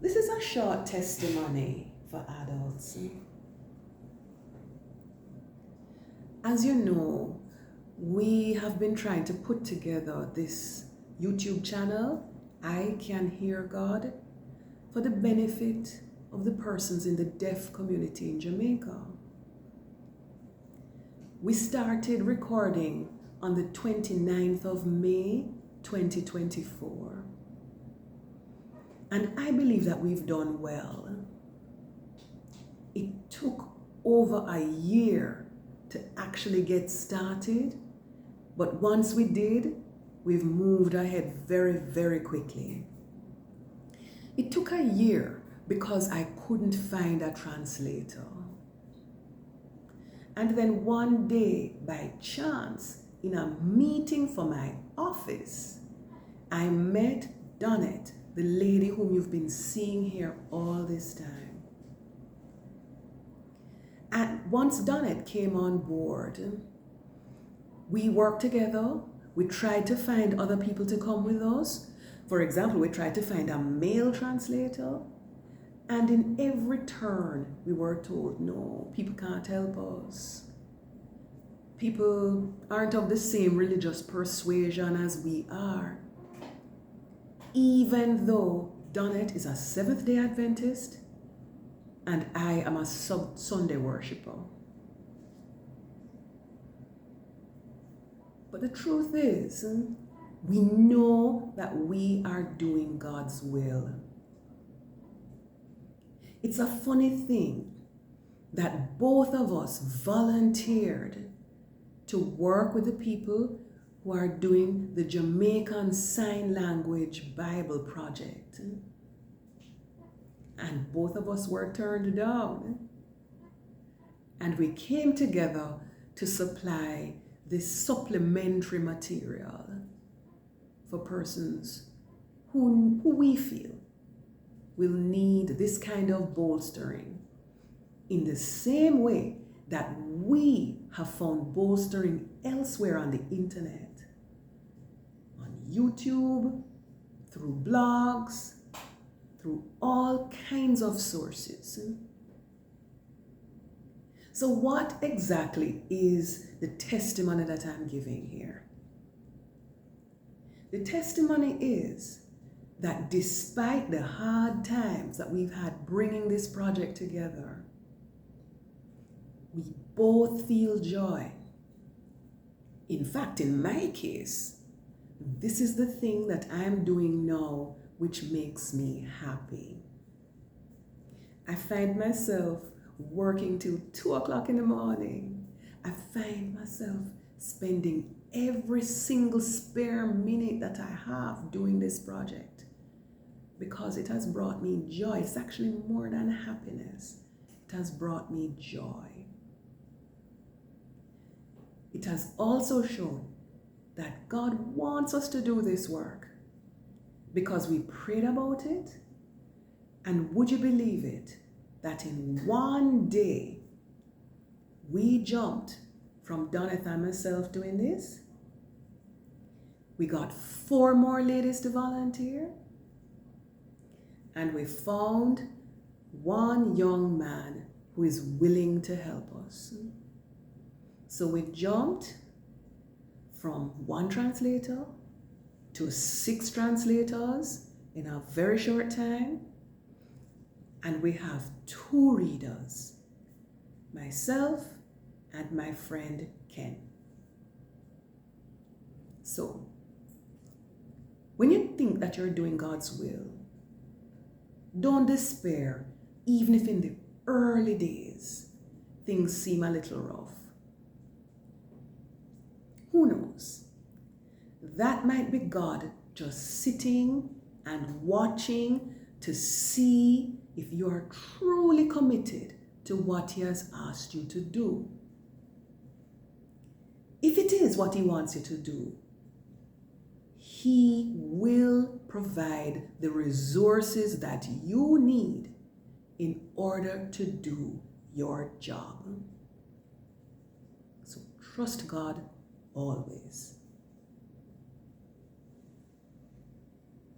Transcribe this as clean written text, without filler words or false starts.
This is a short testimony for adults. As you know, we have been trying to put together this YouTube channel, I Can Hear God, for the benefit of the persons in the deaf community in Jamaica. We started recording on the 29th of May 2024. And I believe that we've done well. It took over a year to actually get started, but once we did, we've moved ahead very, very quickly. It took a year because I couldn't find a translator. And then one day, by chance, in a meeting for my office, I met Donette, the lady whom you've been seeing here all this time. And once Donette came on board, we worked together. We tried to find other people to come with us. For example, we tried to find a male translator. And in every turn, we were told, no, people can't help us. People aren't of the same religious persuasion as we are. Even though Donette is a Seventh-day Adventist and I am a Sunday worshiper. But the truth is, we know that we are doing God's will. It's a funny thing that both of us volunteered to work with the people who are doing the Jamaican Sign Language Bible Project. And both of us were turned down. And we came together to supply this supplementary material for persons who we feel will need this kind of bolstering in the same way that we have found bolstering elsewhere on the internet, on YouTube, through blogs, through all kinds of sources. So what exactly is the testimony that I'm giving here? The testimony is that despite the hard times that we've had bringing this project together, we both feel joy. In fact, in my case, this is the thing that I'm doing now which makes me happy. I find myself working till 2 o'clock in the morning. I find myself spending every single spare minute that I have doing this project because it has brought me joy. It's actually more than happiness. It has brought me joy. It has also shown that God wants us to do this work because we prayed about it, and would you believe it, that in one day we jumped from Donette and myself doing this. We got 4 more ladies to volunteer, and we found one young man who is willing to help us. So we jumped from 1 translator to 6 translators in a very short time, and we have 2 readers, myself and my friend Ken. So, when you think that you're doing God's will, don't despair, even if in the early days things seem a little rough. Who knows? That might be God just sitting and watching to see if you are truly committed to what He has asked you to do. If it is what He wants you to do, He will provide the resources that you need in order to do your job. So trust God always.